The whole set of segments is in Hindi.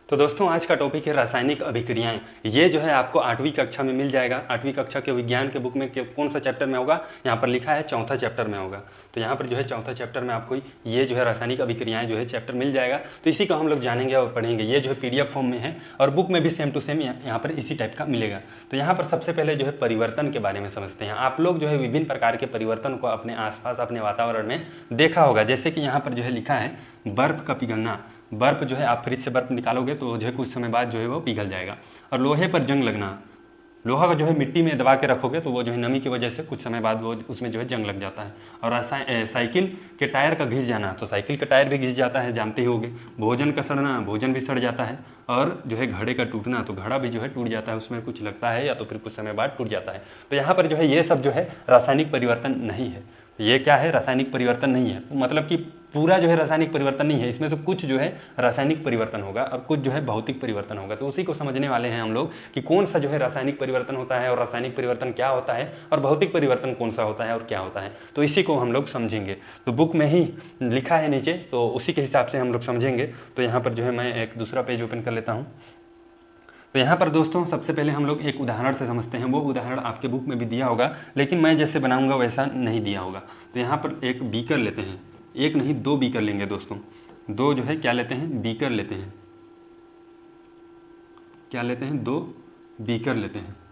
तो दोस्तों आज का टॉपिक है रासायनिक अभिक्रियाएं। ये जो है आपको 8वीं कक्षा में मिल जाएगा। 8वीं कक्षा के विज्ञान के बुक में कौन सा चैप्टर में होगा, यहाँ पर लिखा है चौथा चैप्टर में होगा। तो यहाँ पर जो है चौथा चैप्टर में आपको ये जो है रासायनिक अभिक्रियाएं जो है चैप्टर मिल जाएगा। तो इसी को हम लोग जानेंगे और पढ़ेंगे। ये जो है PDF फॉर्म में है और बुक में भी सेम टू सेम यहाँ पर इसी टाइप का मिलेगा। तो यहाँ पर सबसे पहले जो है परिवर्तन के बारे में समझते हैं। आप लोग जो है विभिन्न प्रकार के परिवर्तन को अपने आसपास अपने वातावरण में देखा होगा। जैसे कि यहाँ पर जो है लिखा है बर्फ का पिघलना। बर्फ जो है आप फ्रिज से बर्फ निकालोगे तो जो है कुछ समय बाद जो है वो पिघल जाएगा। और लोहे पर जंग लगना, लोहा का जो है मिट्टी में दबा के रखोगे तो वो जो है नमी की वजह से कुछ समय बाद वो उसमें जो है जंग लग जाता है। और साइकिल के टायर का घिस जाना, तो साइकिल का टायर भी घिस जाता है, जानते ही होंगे। भोजन का सड़ना, भोजन भी सड़ जाता है। और जो है घड़े का टूटना, तो घड़ा भी जो है टूट जाता है, उसमें कुछ लगता है या तो फिर कुछ समय बाद टूट जाता है। तो यहाँ पर जो है ये सब जो है रासायनिक परिवर्तन नहीं है। ये क्या है, रासायनिक परिवर्तन नहीं है। मतलब कि पूरा जो है रासायनिक परिवर्तन नहीं है, इसमें से कुछ जो है रासायनिक परिवर्तन होगा और कुछ जो है भौतिक परिवर्तन होगा। तो उसी को समझने वाले हैं हम लोग कि कौन सा जो है रासायनिक परिवर्तन होता है और रासायनिक परिवर्तन क्या होता है और भौतिक परिवर्तन कौन सा होता है और क्या होता है। तो इसी को हम लोग समझेंगे। तो बुक में ही लिखा है नीचे, तो उसी के हिसाब से हम लोग समझेंगे। तो यहाँ पर जो है मैं एक दूसरा पेज ओपन कर लेता हूँ। तो यहाँ पर दोस्तों सबसे पहले हम लोग एक उदाहरण से समझते हैं। वो उदाहरण आपके बुक में भी दिया होगा, लेकिन मैं जैसे बनाऊंगा वैसा नहीं दिया होगा। तो यहाँ पर एक बीकर लेते हैं, एक नहीं 2 बीकर लेंगे दोस्तों। 2 जो है क्या लेते हैं, बीकर लेते हैं। क्या लेते हैं, 2 बीकर लेते हैं।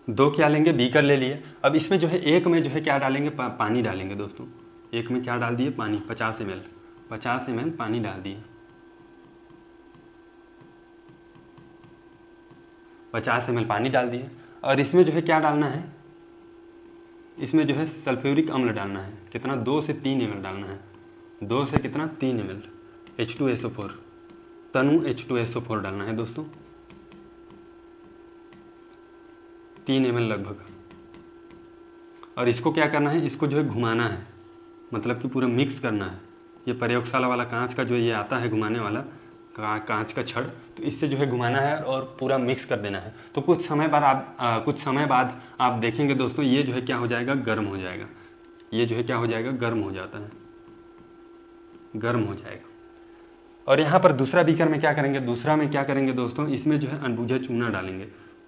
दो क्या लेंगे, बीकर ले लिए। अब इसमें जो है एक में जो है क्या डालेंगे, पानी डालेंगे दोस्तों। एक में क्या डाल दिए, पानी, 50 ml। 50 ml पानी डाल दिए। 50 ml पानी डाल दिए। और इसमें जो है क्या डालना है, इसमें जो है सल्फ्यूरिक अम्ल डालना है। कितना, 2 से 3 ml डालना है। 2 से कितना, 3 ml H2SO4, तनु H2SO4 डालना है दोस्तों। 3 ml लगभग। और इसको क्या करना है, इसको जो है घुमाना है, मतलब कि पूरा मिक्स करना है। ये प्रयोगशाला वाला कांच का जो ये आता है घुमाने वाला कांच का छड़, तो इससे जो है घुमाना है और पूरा मिक्स कर देना है। तो कुछ समय बाद आप देखेंगे दोस्तों, ये जो है क्या हो जाएगा, गर्म हो जाएगा। ये जो है क्या हो जाएगा, गर्म हो जाता है, गर्म हो जाएगा। और यहाँ पर दूसरा बीकर में क्या करेंगे, दूसरा में क्या करेंगे दोस्तों, इसमें जो है अनबुझा चूना डालेंगे।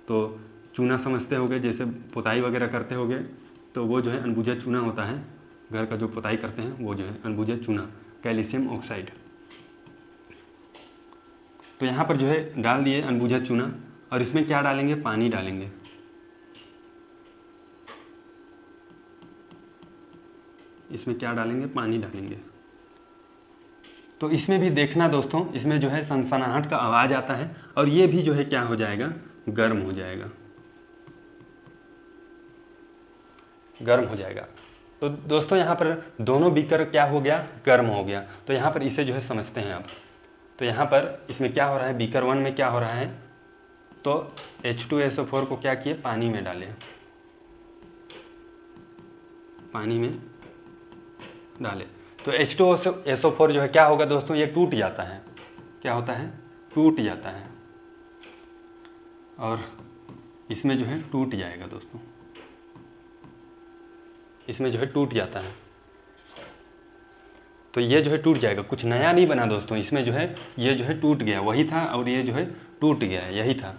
तो चूना समझते होगे, जैसे पुताई वगैरह करते होगे तो वो जो है अनबुझा चूना होता है। घर का जो पुताई करते हैं वो जो है अनबुझा चूना, कैल्शियम ऑक्साइड। तो यहाँ पर जो है डाल दिए अनबुझा चूना। और इसमें क्या डालेंगे, पानी डालेंगे। इसमें क्या डालेंगे, पानी डालेंगे। तो इसमें भी देखना दोस्तों, इसमें जो है सनसनाहट का आवाज़ आता है और ये भी जो है क्या हो जाएगा, गर्म हो जाएगा, गर्म हो जाएगा। तो दोस्तों यहाँ पर दोनों बीकर क्या हो गया, गर्म हो गया। तो यहाँ पर इसे जो है समझते हैं आप। तो यहाँ पर इसमें क्या हो रहा है, बीकर 1 में क्या हो रहा है, तो H2SO4 को क्या किए, पानी में डाले, पानी में डाले। तो H2SO4 जो है क्या होगा दोस्तों, ये टूट जाता है। क्या होता है, टूट जाता है। और इसमें जो है टूट जाएगा दोस्तों, इसमें जो है टूट जाता है। तो ये जो है टूट जाएगा, कुछ नया नहीं बना दोस्तों। इसमें जो है ये जो है टूट गया, वही था और ये जो है टूट गया, यही था,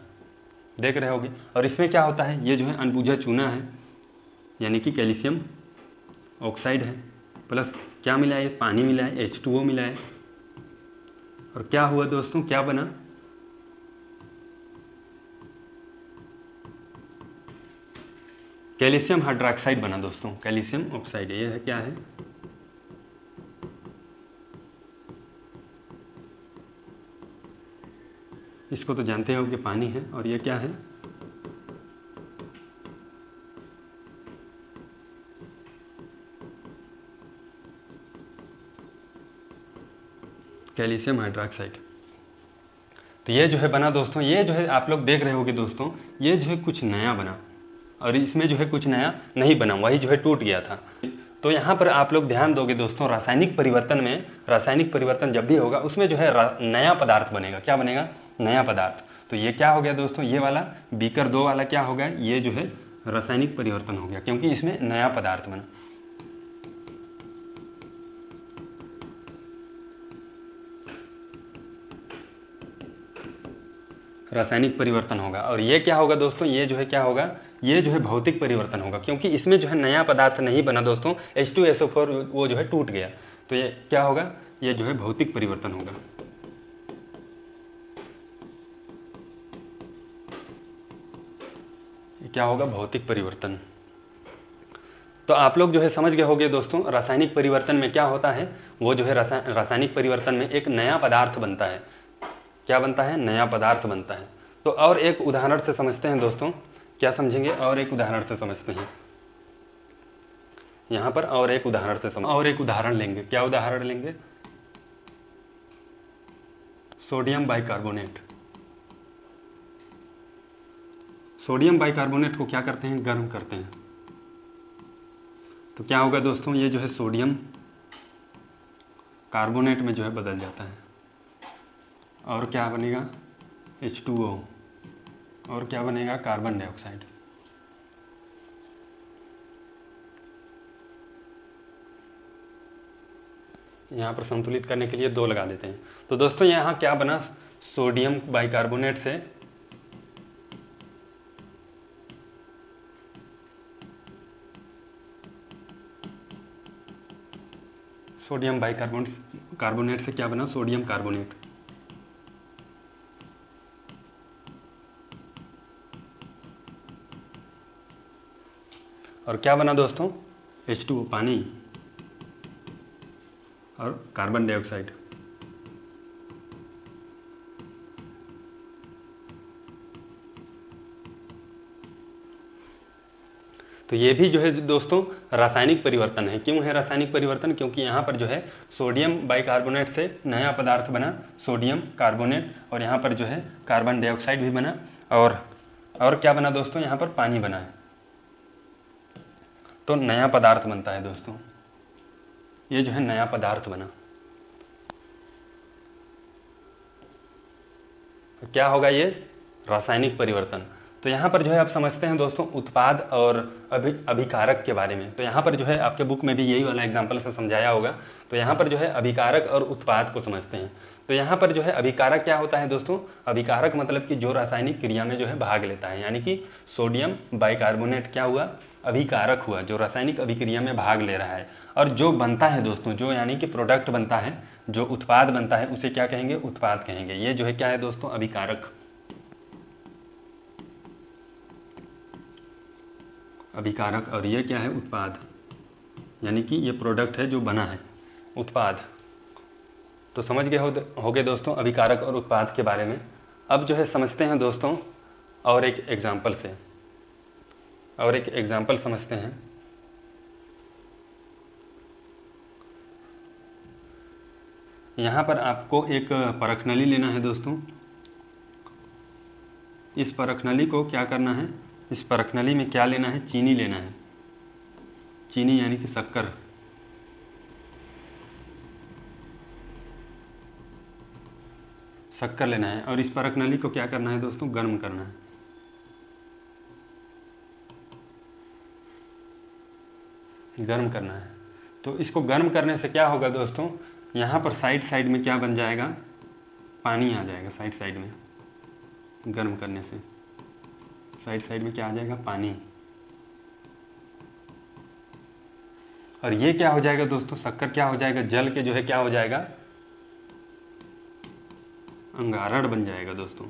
देख रहे होगे। और इसमें क्या होता है, ये जो है अनबुझा चूना है, यानी कि कैल्शियम ऑक्साइड है, प्लस क्या मिला है, पानी मिला है, H2O मिला है। और क्या हुआ दोस्तों, क्या बना, कैल्शियम हाइड्रोक्साइड बना दोस्तों, कैल्शियम ऑक्साइड। ये है क्या है, इसको तो जानते हो कि पानी है। और ये क्या है, कैल्शियम हाइड्रोक्साइड। तो ये जो है बना दोस्तों, ये जो है आप लोग देख रहे होगे दोस्तों, ये जो है कुछ नया बना और इसमें जो है कुछ नया नहीं बना, वही जो है टूट गया था। तो यहाँ पर आप लोग ध्यान दोगे दोस्तों, रासायनिक परिवर्तन में, रासायनिक परिवर्तन जब भी होगा उसमें जो है नया पदार्थ बनेगा। क्या बनेगा, नया पदार्थ। तो ये क्या हो गया दोस्तों, ये वाला बीकर 2 वाला क्या हो गया, ये जो है रासायनिक परिवर्तन हो गया क्योंकि इसमें नया पदार्थ बना। रासायनिक परिवर्तन होगा। और ये क्या होगा दोस्तों, ये जो है क्या होगा, ये जो है भौतिक परिवर्तन होगा क्योंकि इसमें जो है नया पदार्थ नहीं बना दोस्तों, H2SO4 वो जो है टूट गया। तो ये क्या होगा, ये जो है भौतिक परिवर्तन होगा। क्या होगा, भौतिक परिवर्तन। तो आप लोग जो है समझ गए होंगे दोस्तों, रासायनिक परिवर्तन में क्या होता है, वो जो है रासायनिक परिवर्तन में एक नया पदार्थ बनता है। क्या बनता है, नया पदार्थ बनता है। तो और एक उदाहरण से समझते हैं दोस्तों, क्या समझेंगे, और एक उदाहरण से समझते हैं यहाँ पर, और एक उदाहरण लेंगे। क्या उदाहरण लेंगे, सोडियम बाइकार्बोनेट। सोडियम बाइकार्बोनेट को क्या करते हैं, गर्म करते हैं। तो क्या होगा दोस्तों, ये जो है सोडियम कार्बोनेट में जो है बदल जाता है, और क्या बनेगा, H2O, और क्या बनेगा, कार्बन डाइऑक्साइड। यहाँ पर संतुलित करने के लिए 2 लगा देते हैं। तो दोस्तों यहाँ क्या बना, सोडियम बाइकार्बोनेट से सोडियम बाइकार्बोनेट से क्या बना, सोडियम कार्बोनेट। और क्या बना दोस्तों, H2O, पानी, और कार्बन डाइऑक्साइड। तो ये भी जो है दोस्तों रासायनिक परिवर्तन है। क्यों है रासायनिक परिवर्तन, क्योंकि यहाँ पर जो है सोडियम बाइकार्बोनेट से नया पदार्थ बना, सोडियम कार्बोनेट, और यहाँ पर जो है कार्बन डाइऑक्साइड भी बना, और क्या बना दोस्तों, यहाँ पर पानी बना है। तो नया पदार्थ बनता है दोस्तों, ये जो है नया पदार्थ बना। तो क्या होगा, ये रासायनिक परिवर्तन। तो यहाँ पर जो है आप समझते हैं दोस्तों उत्पाद और अभिकारक के बारे में। तो यहाँ पर जो है आपके बुक में भी यही वाला एग्जाम्पल से समझाया होगा। तो यहाँ पर जो है अभिकारक और उत्पाद को समझते हैं। तो यहाँ पर जो है अभिकारक क्या होता है दोस्तों, अभिकारक मतलब कि जो रासायनिक क्रिया में जो है भाग लेता है, यानी कि सोडियम बाइकार्बोनेट क्या हुआ, अभिकारक हुआ, जो रासायनिक अभिक्रिया में भाग ले रहा है। और जो बनता है दोस्तों, जो यानी कि प्रोडक्ट बनता है, जो उत्पाद बनता है, उसे क्या कहेंगे, उत्पाद कहेंगे। ये जो है क्या है दोस्तों, अभिकारक, अभिकारक। और ये क्या है, उत्पाद, यानी कि ये प्रोडक्ट है जो बना है, उत्पाद। तो समझ गए होगे दोस्तों अभिकारक और उत्पाद के बारे में। अब जो है समझते हैं दोस्तों और एक एग्जाम्पल से, और एक एग्जाम्पल समझते हैं। यहाँ पर आपको एक परखनली लेना है दोस्तों। इस परखनली को क्या करना है, इस परखनली में क्या लेना है, चीनी लेना है। चीनी यानी कि शक्कर। शक्कर लेना है, और इस परखनली को क्या करना है दोस्तों, गर्म करना है। गर्म करना है। तो इसको गर्म करने से क्या होगा दोस्तों, यहाँ पर साइड में क्या बन जाएगा, पानी आ जाएगा साइड में। गर्म करने से साइड में क्या आ जाएगा, पानी। और ये क्या हो जाएगा दोस्तों, शक्कर क्या हो जाएगा, जल के जो है क्या हो जाएगा, अंगारण बन जाएगा दोस्तों।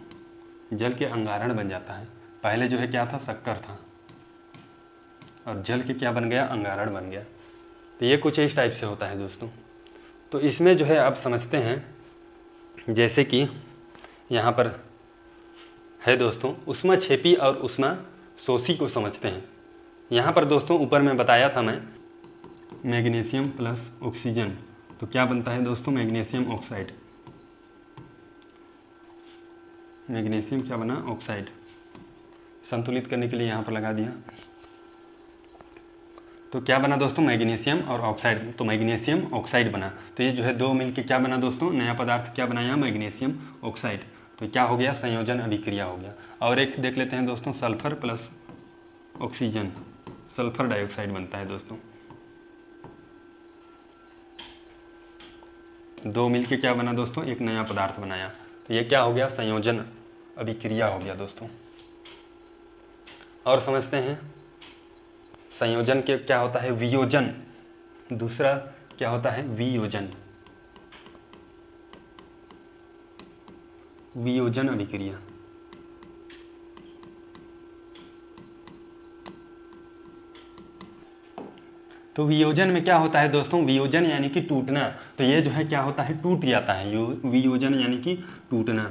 जल के अंगारण बन जाता है। पहले जो है क्या था, शक्कर था, और जल के क्या बन गया, अंगारण बन गया। तो ये कुछ इस टाइप से होता है दोस्तों। तो इसमें जो है आप समझते हैं, जैसे कि यहाँ पर है दोस्तों उष्मा छेपी और उष्मा शोषी को समझते हैं। यहाँ पर दोस्तों ऊपर में बताया था मैं, मैग्नीशियम प्लस ऑक्सीजन, तो क्या बनता है दोस्तों, मैग्नीशियम ऑक्साइड। मैग्नीशियम क्या बना, ऑक्साइड। संतुलित करने के लिए यहाँ पर लगा दिया। तो क्या बना दोस्तों, मैग्नीशियम और ऑक्साइड, तो मैग्नीशियम ऑक्साइड बना। तो ये जो है दो मिलके क्या बना दोस्तों, नया पदार्थ क्या बनाया, मैग्नीशियम ऑक्साइड। तो क्या हो गया, संयोजन अभिक्रिया हो गया। और एक देख लेते हैं दोस्तों, sulphur plus oxygen, sulphur dioxide बनता है दोस्तों। दो मिलके क्या बना दोस्तों, एक नया पदार्थ बनाया। तो ये क्या हो गया, संयोजन अभिक्रिया हो गया दोस्तों। और समझते हैं संयोजन के क्या होता है, वियोजन। दूसरा क्या होता है, वियोजन, वियोजन अभिक्रिया। तो वियोजन में क्या होता है दोस्तों, वियोजन यानी कि टूटना। तो ये जो है क्या होता है, टूट जाता है। वियोजन यानी कि टूटना।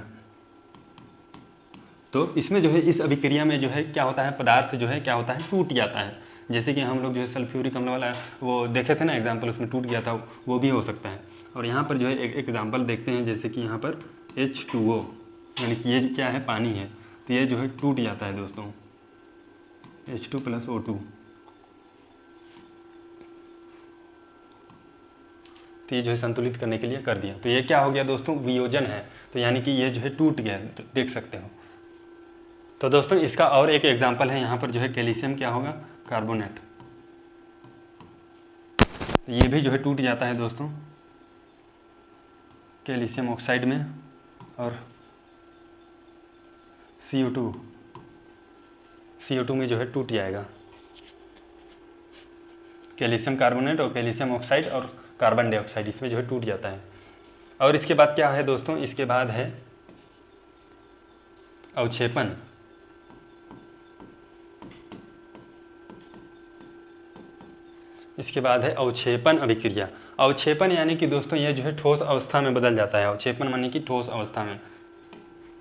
तो इसमें जो है इस अभिक्रिया में जो है क्या होता है, पदार्थ जो है क्या होता है, टूट जाता है। जैसे कि हम लोग जो है सल्फ्यूरिक अम्ल वाला वो देखे थे ना एग्जाम्पल, उसमें टूट गया था, वो भी हो सकता है। और यहाँ पर जो है एक एग्जाम्पल देखते हैं, जैसे कि यहाँ पर H2O, यानी कि ये क्या है, पानी है। तो ये जो है टूट जाता है दोस्तों, H2+O2। तो ये जो है संतुलित करने के लिए कर दिया। तो ये क्या हो गया दोस्तों, वियोजन है। तो यानी कि ये जो है टूट गया, तो देख सकते हो। तो दोस्तों इसका और एक एग्जाम्पल है, यहाँ पर जो है कैल्शियम क्या होगा, कार्बोनेट। तो ये भी जो है टूट जाता है दोस्तों कैल्शियम ऑक्साइड में। और CO2 में जो है टूट जाएगा, कैल्शियम कार्बोनेट और कैल्शियम ऑक्साइड और कार्बन डाइऑक्साइड, इसमें जो है टूट जाता है। और इसके बाद क्या है दोस्तों, इसके बाद है अवक्षेपण। इसके बाद है अवक्षेपण अभिक्रिया। अवक्षेपण यानी कि दोस्तों ये जो है ठोस अवस्था में बदल जाता है। अवक्षेपण माने कि ठोस अवस्था में।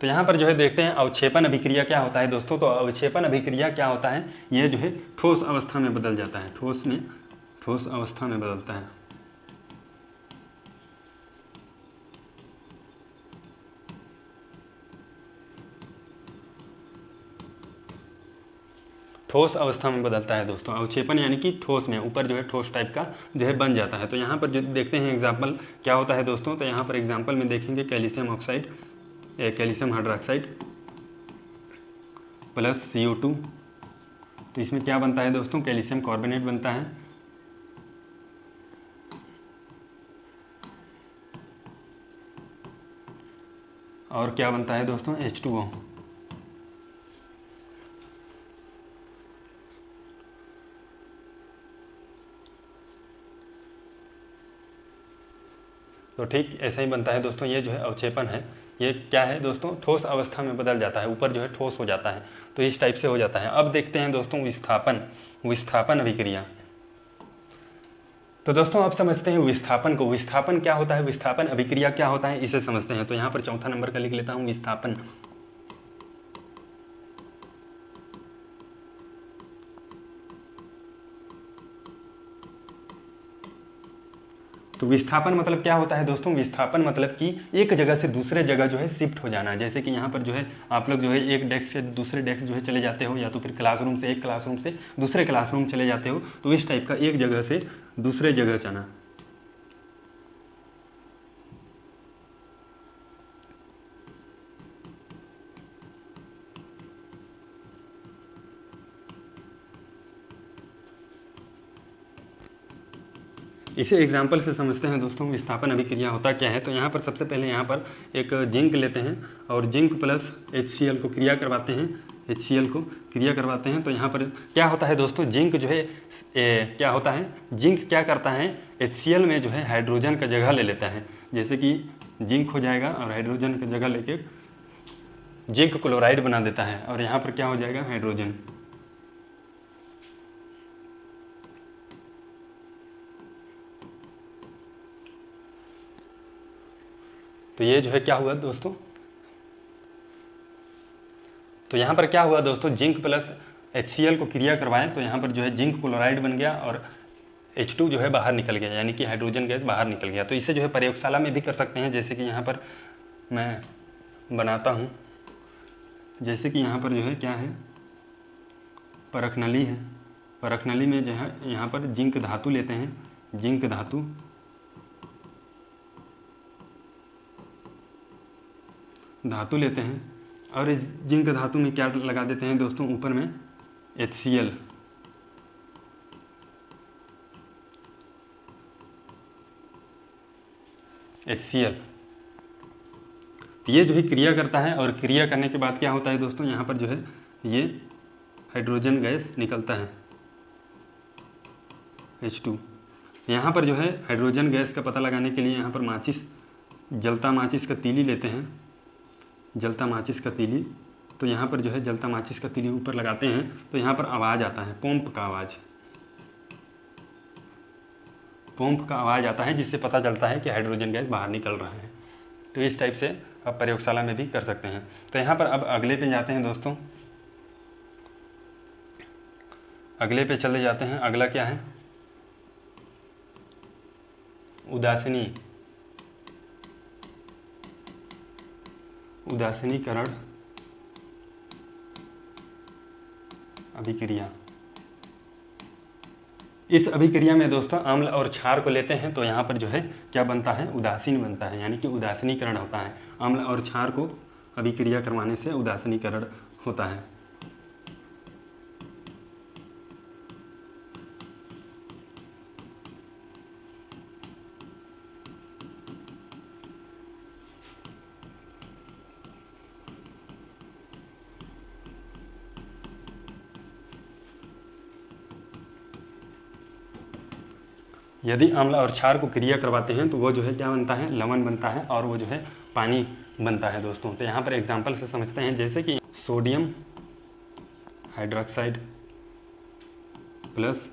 तो यहाँ पर जो है देखते हैं अवक्षेपण अभिक्रिया क्या होता है दोस्तों। तो अवक्षेपण अभिक्रिया क्या होता है, ये जो है ठोस अवस्था में बदल जाता है, ठोस अवस्था में बदलता है। ठोस अवस्था में बदलता है दोस्तों। अवक्षेपण यानी कि ठोस में, ऊपर जो है ठोस टाइप का जो है बन जाता है। तो यहाँ पर जो देखते हैं एग्जाम्पल क्या होता है दोस्तों। तो यहाँ पर एग्जाम्पल में देखेंगे calcium oxide, calcium hydroxide plus CO2। तो इसमें क्या बनता है दोस्तों, कैल्शियम कार्बोनेट बनता है। और क्या बनता है दोस्तों, H2O। तो ठीक ऐसा ही बनता है दोस्तों। ये जो है अवक्षेपण है, ये क्या है दोस्तों, ठोस अवस्था में बदल जाता है, ऊपर जो है ठोस हो जाता है। तो इस टाइप से हो जाता है। अब देखते हैं दोस्तों विस्थापन अभिक्रिया। तो दोस्तों आप समझते हैं विस्थापन को। विस्थापन क्या होता है, विस्थापन अभिक्रिया क्या होता है, इसे समझते हैं। तो यहाँ पर चौथा नंबर का लिख लेता हूँ, विस्थापन। तो विस्थापन मतलब क्या होता है दोस्तों, विस्थापन मतलब कि एक जगह से दूसरे जगह जो है शिफ्ट हो जाना। जैसे कि यहाँ पर जो है आप लोग जो है एक डेस्क से दूसरे डेस्क जो है चले जाते हो, या तो फिर क्लासरूम से एक क्लासरूम से दूसरे क्लासरूम चले जाते हो। तो इस टाइप का एक जगह से दूसरे जगह जाना। इसे एग्जाम्पल से समझते हैं दोस्तों, विस्थापन अभिक्रिया होता क्या है। तो यहाँ पर सबसे पहले यहाँ पर एक जिंक लेते हैं और जिंक प्लस HCl को क्रिया करवाते हैं, HCl को क्रिया करवाते हैं। तो यहाँ पर क्या होता है दोस्तों, जिंक जो है क्या होता है, जिंक क्या करता है, HCl में जो है हाइड्रोजन का जगह ले लेता है। जैसे कि जिंक हो जाएगा और हाइड्रोजन की जगह लेके जिंक क्लोराइड बना देता है, और यहाँ पर क्या हो जाएगा, हाइड्रोजन। तो ये जो है क्या हुआ दोस्तों, तो यहाँ पर क्या हुआ दोस्तों, जिंक प्लस HCl को क्रिया करवाएं तो यहाँ पर जो है जिंक क्लोराइड बन गया और H2 जो है बाहर निकल गया, यानी कि हाइड्रोजन गैस बाहर निकल गया। तो इसे जो है प्रयोगशाला में भी कर सकते हैं। जैसे कि यहाँ पर मैं बनाता हूँ, जैसे कि यहाँ पर जो है क्या है, परख नली है। परख नली में जो है यहाँ पर जिंक धातु लेते हैं, जिंक धातु लेते हैं, और इस जिंक धातु में क्या लगा देते हैं दोस्तों, ऊपर में HCl, HCl, ये जो है क्रिया करता है और क्रिया करने के बाद क्या होता है दोस्तों, यहाँ पर जो है ये हाइड्रोजन गैस निकलता है H2। यहाँ पर जो है हाइड्रोजन गैस का पता लगाने के लिए यहाँ पर माचिस, जलता माचिस का तीली लेते हैं, जलता माचिस का तीली। तो यहाँ पर जो है जलता माचिस का तीली ऊपर लगाते हैं तो यहाँ पर आवाज़ आता है, पंप का आवाज़, पंप का आवाज़ आता है, जिससे पता चलता है कि हाइड्रोजन गैस बाहर निकल रहा है। तो इस टाइप से आप प्रयोगशाला में भी कर सकते हैं। तो यहाँ पर अब अगले पे जाते हैं दोस्तों, अगले पे चले जाते हैं। अगला क्या है, उदासीनी, उदासीनीकरण अभिक्रिया। इस अभिक्रिया में दोस्तों अम्ल और क्षार को लेते हैं तो यहाँ पर जो है क्या बनता है, उदासीन बनता है, यानी कि उदासीनीकरण होता है। अम्ल और क्षार को अभिक्रिया करवाने से उदासीनीकरण होता है। यदि अम्ल और क्षार को क्रिया करवाते हैं तो वो जो है क्या बनता है, लवण बनता है, और वो जो है पानी बनता है दोस्तों। तो यहाँ पर एग्जांपल से समझते हैं, जैसे कि sodium hydroxide plus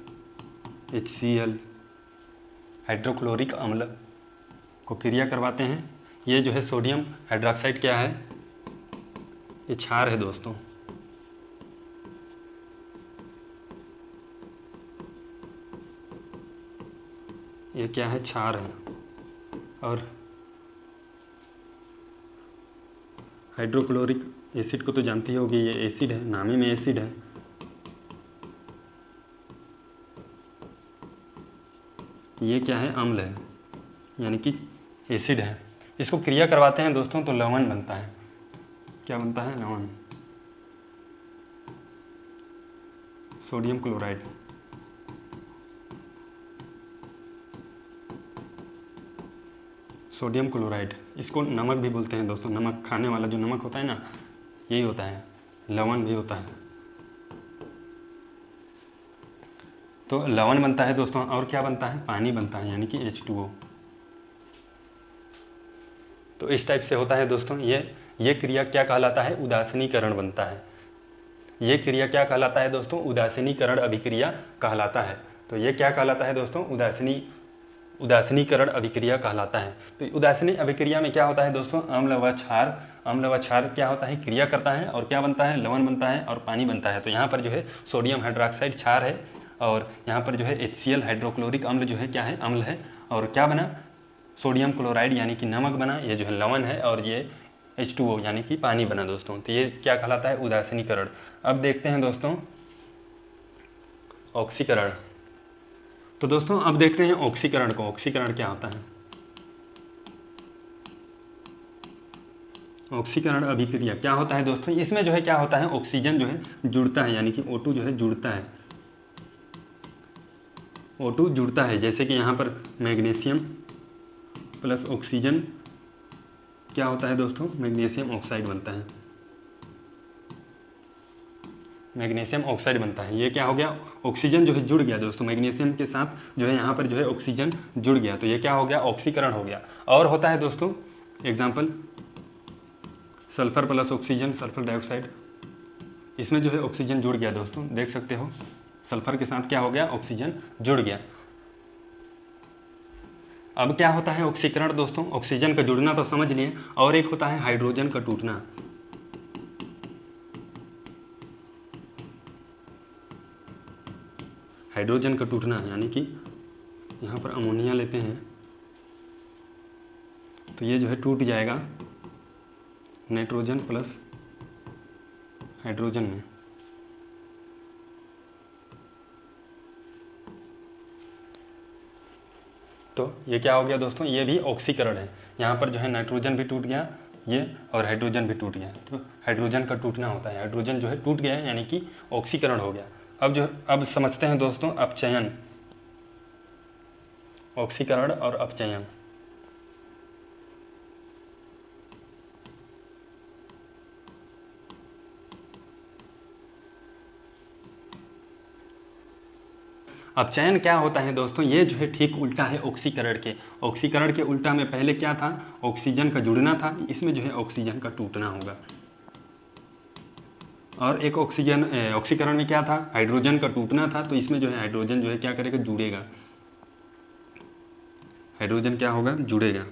HCl, hydrochloric अम्ल को क्रिया करवाते हैं। ये जो है सोडियम हाइड्रोक्साइड क्या है, ये क्षार है दोस्तों। ये क्या है, क्षार है। और हाइड्रोक्लोरिक एसिड को तो जानती होगी, ये एसिड है, नाम ही में एसिड है। ये क्या है, अम्ल है, यानी कि एसिड है। इसको क्रिया करवाते हैं दोस्तों तो लवण बनता है। क्या बनता है, लवण, सोडियम क्लोराइड। सोडियम क्लोराइड, इसको नमक भी बोलते हैं दोस्तों। नमक, खाने वाला जो नमक होता है ना, यही होता है, लवण भी होता है। तो लवण बनता है दोस्तों, और क्या बनता है, पानी बनता है, यानी कि H2O। तो इस टाइप से होता है दोस्तों। ये क्रिया क्या कहलाता है, उदासीनीकरण बनता है। ये क्रिया क्या कहलाता है दोस्तों, उदासीनीकरण अभिक्रिया कहलाता है। तो ये क्या कहलाता है दोस्तों, उदासीनीकरण अभिक्रिया कहलाता है। तो उदासीनी अभिक्रिया में क्या होता है दोस्तों, अम्ल व क्षार क्या होता है, क्रिया करता है, और क्या बनता है, लवण बनता है और पानी बनता है। तो यहाँ पर जो है सोडियम हाइड्रोक्साइड क्षार है, और यहाँ पर जो है HCl हाइड्रोक्लोरिक अम्ल जो है क्या है, अम्ल है, और क्या बना, सोडियम क्लोराइड यानी कि नमक बना, ये जो है लवण है, और ये H2O यानी कि पानी बना दोस्तों। तो ये क्या कहलाता है, उदासीनीकरण। अब देखते हैं दोस्तों ऑक्सीकरण। तो दोस्तों अब देखते हैं ऑक्सीकरण को। ऑक्सीकरण क्या होता है, ऑक्सीकरण अभिक्रिया क्या होता है दोस्तों। इसमें जो है क्या होता है, ऑक्सीजन जो है जुड़ता है, यानी कि O2 जो है जुड़ता है, O2 जुड़ता है। जैसे कि यहाँ पर मैग्नीशियम प्लस ऑक्सीजन क्या होता है दोस्तों, मैग्नीशियम ऑक्साइड बनता है, मैग्नीशियम ऑक्साइड बनता है। ये क्या हो गया, ऑक्सीजन जो है जुड़ गया दोस्तों, मैग्नीशियम के साथ जो है यहाँ पर जो है ऑक्सीजन जुड़ गया, तो ये क्या हो गया, ऑक्सीकरण हो गया। और होता है दोस्तों example, sulphur plus oxygen, sulphur dioxide, इसमें जो है ऑक्सीजन जुड़ गया दोस्तों, देख सकते हो, सल्फर के साथ क्या हो गया, ऑक्सीजन जुड़ गया। अब क्या होता है ऑक्सीकरण दोस्तों, ऑक्सीजन का जुड़ना तो समझ लिए, और एक होता है हाइड्रोजन का टूटना। हाइड्रोजन का टूटना यानी कि यहाँ पर अमोनिया लेते हैं तो ये जो है टूट जाएगा नाइट्रोजन प्लस हाइड्रोजन में। तो ये क्या हो गया दोस्तों, ये भी ऑक्सीकरण है। यहाँ पर जो है नाइट्रोजन भी टूट गया ये, और हाइड्रोजन भी टूट गया। तो हाइड्रोजन का टूटना होता है, हाइड्रोजन जो है टूट गया है यानी कि ऑक्सीकरण हो गया। अब समझते हैं दोस्तों अपचयन, ऑक्सीकरण और अपचयन। अपचयन क्या होता है दोस्तों, ये जो है ठीक उल्टा है ऑक्सीकरण के। ऑक्सीकरण के उल्टा में पहले क्या था, ऑक्सीजन का जुड़ना था, इसमें जो है ऑक्सीजन का टूटना होगा। और एक ऑक्सीकरण में क्या था, हाइड्रोजन का टूटना था, तो इसमें जो है हाइड्रोजन जो है क्या करेगा, जुड़ेगा। हाइड्रोजन क्या होगा, जुड़ेगा।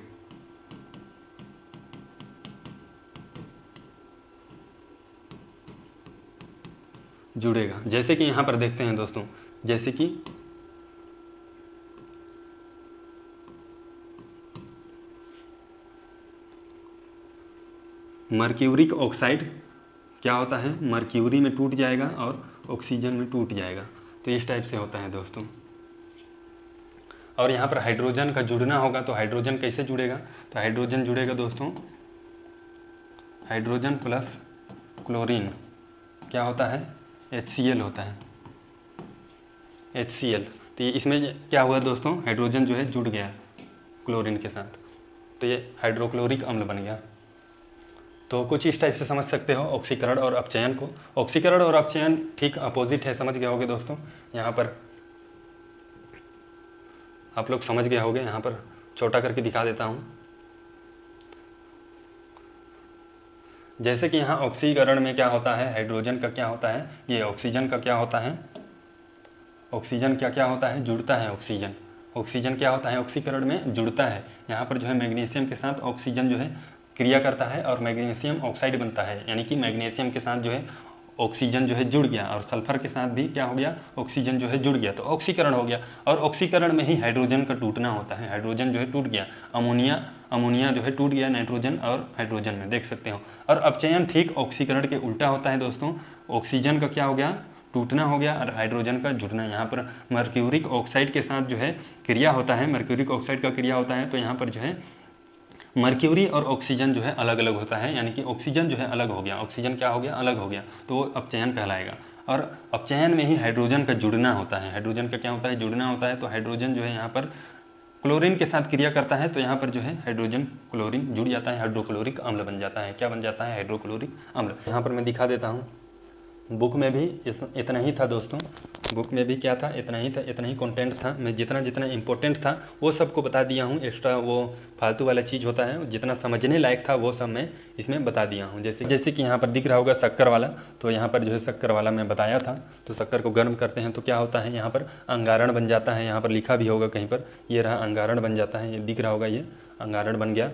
जुड़ेगा, जैसे कि यहाँ पर देखते हैं दोस्तों, जैसे कि मर्क्यूरिक ऑक्साइड क्या होता है, मर्क्यूरी में टूट जाएगा और ऑक्सीजन में टूट जाएगा। तो इस टाइप से होता है दोस्तों। और यहाँ पर हाइड्रोजन का जुड़ना होगा, तो हाइड्रोजन कैसे जुड़ेगा, तो हाइड्रोजन जुड़ेगा दोस्तों, हाइड्रोजन प्लस क्लोरीन क्या होता है, HCl होता है, HCl। तो ये इसमें क्या हुआ दोस्तों, हाइड्रोजन जो है जुड़ गया क्लोरीन के साथ, तो ये हाइड्रोक्लोरिक अम्ल बन गया। तो कुछ इस टाइप से समझ सकते हो ऑक्सीकरण और अपचयन को। ऑक्सीकरण और अपचयन ठीक अपोजिट है, समझ गए होगे दोस्तों। यहाँ पर आप लोग समझ गए होगे, यहाँ पर छोटा करके दिखा देता हूँ। जैसे कि यहाँ ऑक्सीकरण में क्या होता है, हाइड्रोजन का क्या होता है, ये ऑक्सीजन का क्या होता है, ऑक्सीजन क्या होता है, जुड़ता है ऑक्सीजन। ऑक्सीजन क्या होता है, ऑक्सीकरण में जुड़ता है। यहाँ पर जो है मैग्नीशियम के साथ ऑक्सीजन जो है क्रिया करता है और मैग्नीशियम ऑक्साइड बनता है, यानी कि मैग्नीशियम के साथ जो है ऑक्सीजन जो है जुड़ गया, और सल्फर के साथ भी क्या हो गया, ऑक्सीजन जो है जुड़ गया, तो ऑक्सीकरण हो गया। और ऑक्सीकरण में ही हाइड्रोजन का टूटना होता है, हाइड्रोजन जो है टूट गया, अमोनिया जो है टूट गया नाइट्रोजन और हाइड्रोजन में, देख सकते हो। और अपचयन ठीक ऑक्सीकरण के उल्टा होता है दोस्तों। ऑक्सीजन का क्या हो गया, टूटना हो गया, और हाइड्रोजन का जुड़ना। यहाँ पर मर्क्यूरिक ऑक्साइड के साथ जो है क्रिया होता है, मर्क्यूरिक ऑक्साइड का क्रिया होता है, तो यहाँ पर जो है मर्क्यूरी और ऑक्सीजन जो है अलग अलग होता है, यानी कि ऑक्सीजन जो है अलग हो गया, ऑक्सीजन क्या हो गया, अलग हो गया, तो वो अपचयन कहलाएगा। और अपचयन में ही हाइड्रोजन का जुड़ना होता है, हाइड्रोजन का क्या होता है, जुड़ना होता है। तो हाइड्रोजन जो है यहाँ पर क्लोरीन के साथ क्रिया करता है, तो यहाँ पर जो है हाइड्रोजन क्लोरीन जुड़ जाता है, हाइड्रोक्लोरिक अम्ल बन जाता है। क्या बन जाता है, हाइड्रोक्लोरिक अम्ल। यहाँ पर मैं दिखा देता हूँ, बुक में भी इतना ही था दोस्तों, बुक में भी क्या था, इतना ही था, इतना ही कंटेंट था। मैं जितना इम्पोर्टेंट था वो सबको बता दिया हूँ। एक्स्ट्रा वो फालतू वाला चीज़ होता है, जितना समझने लायक था वो सब मैं इसमें बता दिया हूँ। जैसे कि यहाँ पर दिख रहा होगा शक्कर वाला, तो यहाँ पर जो है शक्कर वाला मैं बताया था। तो शक्कर को गर्म करते हैं तो क्या होता है, यहाँ पर अंगारण बन जाता है। यहाँ पर लिखा भी होगा कहीं पर, ये रहा अंगारण बन जाता है, ये दिख रहा होगा, ये अंगारण बन गया।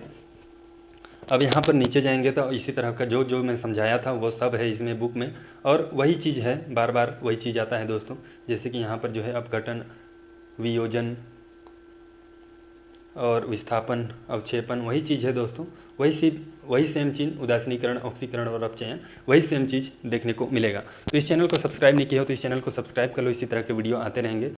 अब यहाँ पर नीचे जाएंगे तो इसी तरह का जो मैं समझाया था वो सब है इसमें बुक में, और वही चीज़ है, बार बार वही चीज़ आता है दोस्तों। जैसे कि यहाँ पर जो है अपघटन, वियोजन और विस्थापन, अवक्षेपण, वही चीज़ है दोस्तों। वही सेम चीज़, उदासीनीकरण, ऑक्सीकरण और अपचयन, वही सेम चीज़ देखने को मिलेगा। तो इस चैनल को सब्सक्राइब नहीं किया हो तो इस चैनल को सब्सक्राइब कर लो, इसी तरह के वीडियो आते रहेंगे।